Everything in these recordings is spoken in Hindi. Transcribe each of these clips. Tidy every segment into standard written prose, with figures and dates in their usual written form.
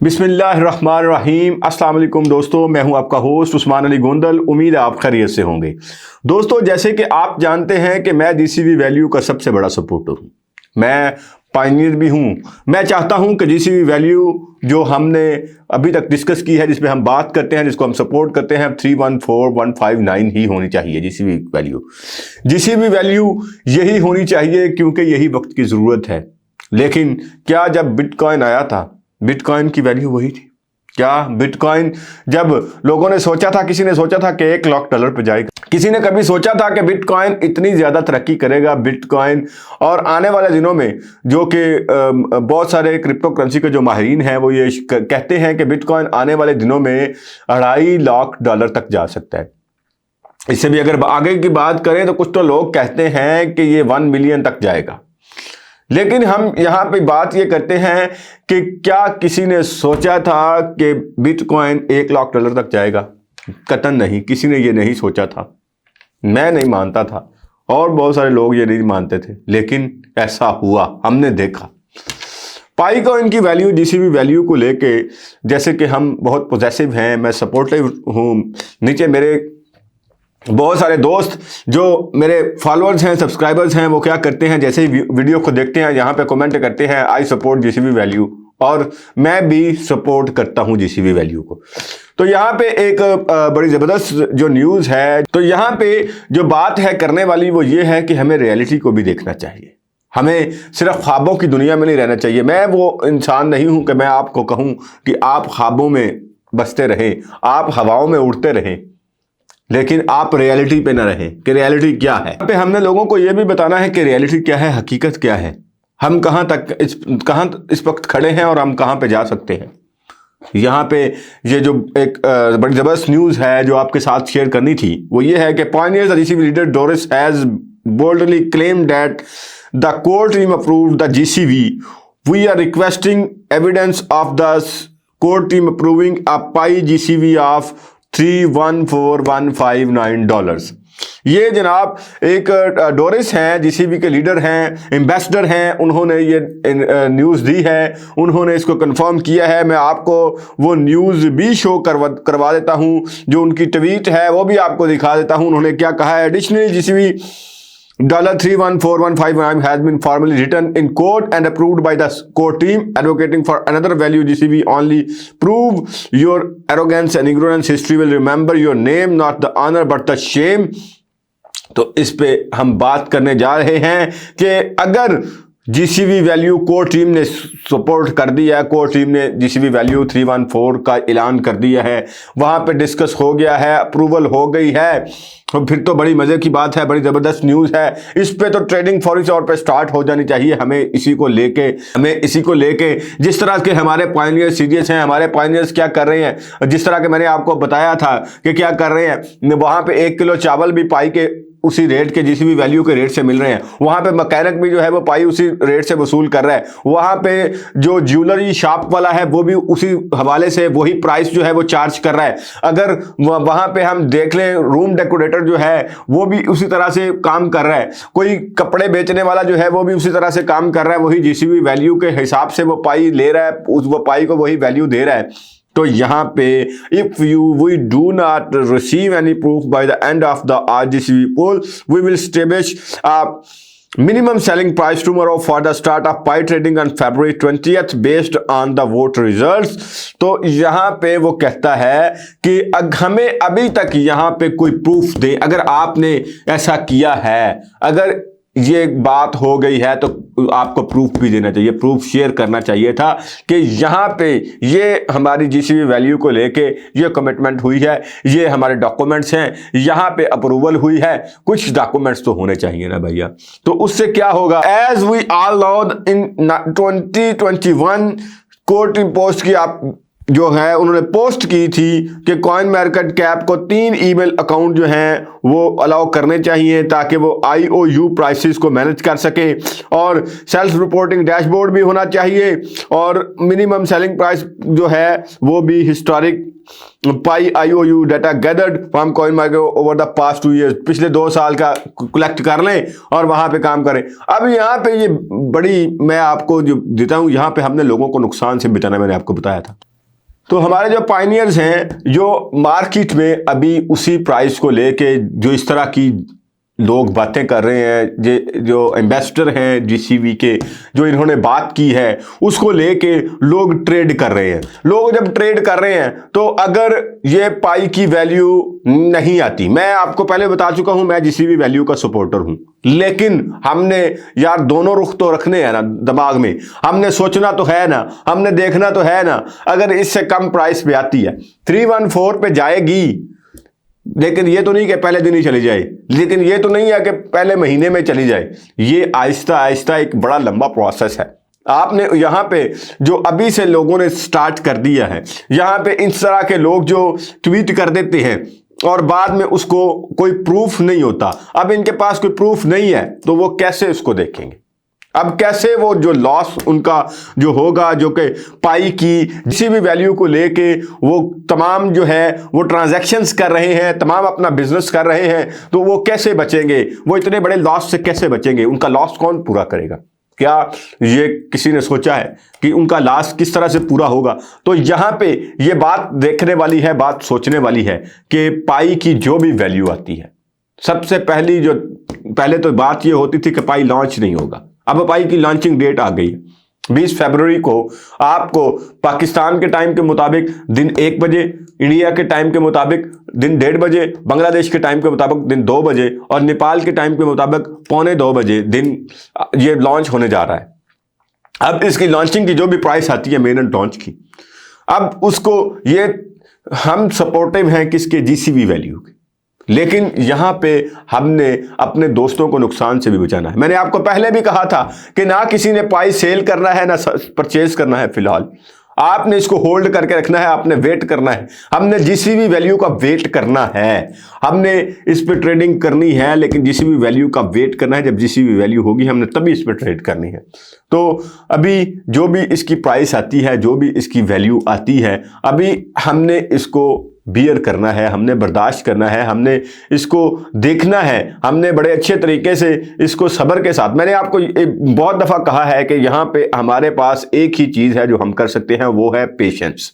बिस्मिल्लाहिर्रहमानिर्रहीम। अस्सलाम वालेकुम दोस्तों, मैं हूं आपका होस्ट उस्मान अली गोंदल। उम्मीद है आप खैरियत से होंगे। दोस्तों, जैसे कि आप जानते हैं कि मैं जीसीबी वैल्यू का सबसे बड़ा सपोर्टर हूं, मैं पायनियर भी हूं। मैं चाहता हूं कि जीसीबी वैल्यू जो हमने अभी तक डिस्कस की है, जिसमें हम बात करते हैं, जिसको हम सपोर्ट करते हैं, 314159 ही होनी चाहिए जीसीबी वैल्यू। जीसीबी वैल्यू यही होनी चाहिए क्योंकि यही वक्त की ज़रूरत है। लेकिन क्या जब बिटकॉइन आया था, बिटकॉइन की वैल्यू वही थी क्या? बिटकॉइन जब लोगों ने सोचा था, किसी ने सोचा था कि $1,00,000 पे जाएगा? किसी ने कभी सोचा था कि बिटकॉइन इतनी ज़्यादा तरक्की करेगा? बिटकॉइन और आने वाले दिनों में, जो कि बहुत सारे क्रिप्टो करेंसी के जो माहिरीन हैं वो ये कहते हैं कि बिटकॉइन आने वाले दिनों में $2.5 लाख तक जा सकता है। इससे भी अगर आगे की बात करें तो कुछ तो लोग कहते हैं कि ये 1 मिलियन तक जाएगा। लेकिन हम यहाँ पे बात ये करते हैं कि क्या किसी ने सोचा था कि बिटकॉइन $1,00,000 तक जाएगा? कतई नहीं, किसी ने ये नहीं सोचा था। मैं नहीं मानता था और बहुत सारे लोग ये नहीं मानते थे, लेकिन ऐसा हुआ, हमने देखा। पाई कॉइन की वैल्यू, जीसीबी वैल्यू को लेके, जैसे कि हम बहुत पॉजिटिव हैं, मैं सपोर्टिव हूँ। नीचे मेरे बहुत सारे दोस्त जो मेरे फॉलोअर्स हैं, सब्सक्राइबर्स हैं, वो क्या करते हैं, जैसे ही वीडियो को देखते हैं यहाँ पे कमेंट करते हैं आई सपोर्ट जीसीबी वैल्यू, और मैं भी सपोर्ट करता हूँ जीसीबी वैल्यू को। तो यहाँ पे एक बड़ी ज़बरदस्त जो न्यूज़ है, तो यहाँ पे जो बात है करने वाली वो ये है कि हमें रियलिटी को भी देखना चाहिए। हमें सिर्फ ख्वाबों की दुनिया में नहीं रहना चाहिए। मैं वो इंसान नहीं हूँ कि मैं आपको कहूँ कि आप ख्वाबों में बसते रहें, आप हवाओं में उड़ते रहें, लेकिन आप रियलिटी पे ना रहें कि रियलिटी क्या है। पे हमने लोगों को यह भी बताना है कि रियलिटी क्या है, हकीकत क्या है, हम कहाँ इस वक्त खड़े हैं और हम कहाँ पे जा सकते हैं। यहाँ पे ये जो एक बड़ी ज़बरदस्त न्यूज़ है जो आपके साथ शेयर करनी थी, वो ये है कि Pioneer's GCB leader Doris has boldly claimed that the core team approved the GCB. We are requesting evidence of the core team approving a Pi GCB of $314159। ये जनाब एक डोरिस हैं, जीसीबी के लीडर हैं, एम्बेसडर हैं, उन्होंने ये न्यूज़ दी है, उन्होंने इसको कंफर्म किया है। मैं आपको वो न्यूज़ भी शो करवा देता हूँ, जो उनकी ट्वीट है वो भी आपको दिखा देता हूँ। उन्होंने क्या कहा है? Additionally GCB $314159 has been formally written in court and approved by the court team, advocating for another value. GCB only prove your arrogance and ignorance. History will remember your name, not the honor but the shame. तो इस पे हम बात करने जा रहे हैं कि अगर जीसीबी वैल्यू कोर टीम ने सपोर्ट कर दिया है, कोर टीम ने जीसीबी वैल्यू 314 का ऐलान कर दिया है, वहाँ पे डिस्कस हो गया है, अप्रूवल हो गई है, तो फिर तो बड़ी मज़े की बात है, बड़ी ज़बरदस्त न्यूज़ है। इस पे तो ट्रेडिंग फौरी तौर पे स्टार्ट हो जानी चाहिए। हमें इसी को लेके जिस तरह के हमारे पायनियर सीरियस हैं, हमारे पायनियर्स क्या कर रहे हैं, जिस तरह के मैंने आपको बताया था कि क्या कर रहे हैं, वहाँ पे 1 किलो चावल भी पाई के उसी रेट के, जीसीबी वैल्यू के रेट से मिल रहे हैं। वहाँ पे मैकेनिक भी जो है वो पाई उसी रेट से वसूल कर रहा है। वहाँ पे जो ज्वेलरी शॉप वाला है वो भी उसी हवाले से वही प्राइस जो है वो चार्ज कर रहा है। अगर वहाँ पे हम देख लें, रूम डेकोरेटर जो है वो भी उसी तरह से काम कर रहा है। कोई कपड़े बेचने वाला जो है वो भी उसी तरह से काम कर रहा है, वही जीसीबी वैल्यू के हिसाब से वो पाई ले रहा है, वो पाई को वही वैल्यू दे रहा है। तो यहाँ पे if we do not receive any proof by the end of the GCB poll, we will establish a minimum selling price tomorrow for the start of Pi trading on February 20th based on the vote results। तो यहाँ पे वो कहता है कि हमें अभी तक यहाँ पे कोई प्रूफ दे, अगर आपने ऐसा किया है, अगर ये बात हो गई है तो आपको प्रूफ भी देना चाहिए, प्रूफ शेयर करना चाहिए था कि यहाँ पे ये हमारी जीसीबी वैल्यू को लेके ये कमिटमेंट हुई है, ये हमारे डॉक्यूमेंट्स हैं, यहाँ पे अप्रूवल हुई है। कुछ डॉक्यूमेंट्स तो होने चाहिए ना भैया। तो उससे क्या होगा? As we all know in 2021 court post की आप जो है उन्होंने पोस्ट की थी कि कॉइन मार्केट कैप को 3 ईमेल अकाउंट जो हैं वो अलाउ करने चाहिए ताकि वो IOU प्राइसेस को मैनेज कर सके, और सेल्फ रिपोर्टिंग डैशबोर्ड भी होना चाहिए, और मिनिमम सेलिंग प्राइस जो है वो भी historic pi IOU data gathered from coin market over the past 2 years, पिछले 2 साल का कलेक्ट कर लें और वहाँ पे काम करें। अब यहाँ पे ये बड़ी मैं आपको जो देता हूँ, यहाँ पे हमने लोगों को नुकसान से बचाना, मैंने आपको बताया था। तो हमारे जो पायनियर्स हैं, जो मार्केट में अभी उसी प्राइस को लेके जो इस तरह की लोग बातें कर रहे हैं, जो इन्वेस्टर हैं जीसीवी के, जो इन्होंने बात की है उसको लेके लोग ट्रेड कर रहे हैं। लोग जब ट्रेड कर रहे हैं तो अगर ये पाई की वैल्यू नहीं आती, मैं आपको पहले बता चुका हूं मैं जीसीवी वैल्यू का सपोर्टर हूं, लेकिन हमने यार दोनों रुख तो रखने हैं ना दिमाग में, हमने सोचना तो है ना, हमने देखना तो है ना। अगर इससे कम प्राइस पे आती है 314 पे जाएगी, लेकिन ये तो नहीं कि पहले दिन ही चली जाए, लेकिन ये तो नहीं है कि पहले महीने में चली जाए। ये आहिस्ता आहिस्ता एक बड़ा लंबा प्रोसेस है। आपने यहाँ पे जो अभी से लोगों ने स्टार्ट कर दिया है, यहाँ पे इस तरह के लोग जो ट्वीट कर देते हैं और बाद में उसको कोई प्रूफ नहीं होता, अब इनके पास कोई प्रूफ नहीं है तो वो कैसे उसको देखेंगे? अब कैसे वो जो लॉस उनका जो होगा, जो कि पाई की किसी भी वैल्यू को लेके वो तमाम जो है वो ट्रांजैक्शंस कर रहे हैं, तमाम अपना बिजनेस कर रहे हैं, तो वो कैसे बचेंगे? वो इतने बड़े लॉस से कैसे बचेंगे? उनका लॉस कौन पूरा करेगा? क्या ये किसी ने सोचा है कि उनका लॉस किस तरह से पूरा होगा? तो यहाँ पे ये बात देखने वाली है, बात सोचने वाली है कि पाई की जो भी वैल्यू आती है, सबसे पहले तो बात ये होती थी कि पाई लॉन्च नहीं होगा। अब पाई की लॉन्चिंग डेट आ गई 20 फरवरी को। आपको पाकिस्तान के टाइम के मुताबिक दिन 1 बजे, इंडिया के टाइम के मुताबिक दिन 1:30 बजे, बांग्लादेश के टाइम के मुताबिक दिन 2 बजे और नेपाल के टाइम के मुताबिक 1:45 बजे दिन ये लॉन्च होने जा रहा है। अब इसकी लॉन्चिंग की जो भी प्राइस आती है मेन एंड लॉन्च की, अब उसको ये हम सपोर्टिव हैं किसके? जीसीवी वैल्यू के, लेकिन यहां पे हमने अपने दोस्तों को नुकसान से भी बचाना है। मैंने आपको पहले भी कहा था कि ना किसी ने पाई सेल करना है ना परचेज करना है, फिलहाल आपने इसको होल्ड करके रखना है, आपने वेट करना है। हमने जीसीवी वैल्यू का वेट करना है, हमने इस पे ट्रेडिंग करनी है, लेकिन जीसीवी वैल्यू का वेट करना है। जब जीसीवी वैल्यू होगी हमने तभी इस पे ट्रेड करनी है। तो अभी जो भी इसकी प्राइस आती है, जो भी इसकी वैल्यू आती है, अभी हमने इसको बियर करना है, हमने बर्दाश्त करना है, हमने इसको देखना है, हमने बड़े अच्छे तरीके से इसको सब्र के साथ। मैंने आपको बहुत दफ़ा कहा है कि यहाँ पे हमारे पास एक ही चीज़ है जो हम कर सकते हैं, वो है पेशेंस।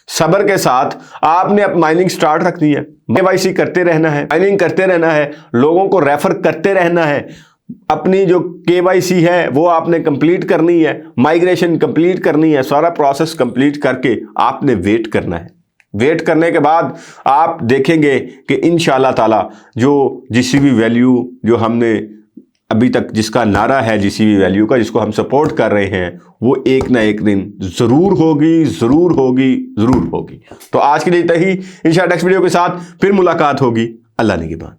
सब्र के साथ आपने अब माइनिंग स्टार्ट रखनी है, केवाईसी करते रहना है, माइनिंग करते रहना है, लोगों को रेफर करते रहना है, अपनी जो केवाईसी है वो आपने कंप्लीट करनी है, माइग्रेशन कंप्लीट करनी है, सारा प्रोसेस कंप्लीट करके आपने वेट करना है। वेट करने के बाद आप देखेंगे कि इंशाल्लाह ताला जो जीसीवी वैल्यू जो हमने अभी तक जिसका नारा है जीसीवी वैल्यू का, जिसको हम सपोर्ट कर रहे हैं, वो एक ना एक दिन ज़रूर होगी, ज़रूर होगी, ज़रूर होगी। तो आज के लिए इतना ही। इंशाल्लाह नेक्स्ट वीडियो के साथ फिर मुलाकात होगी। अल्लाह निगहबान।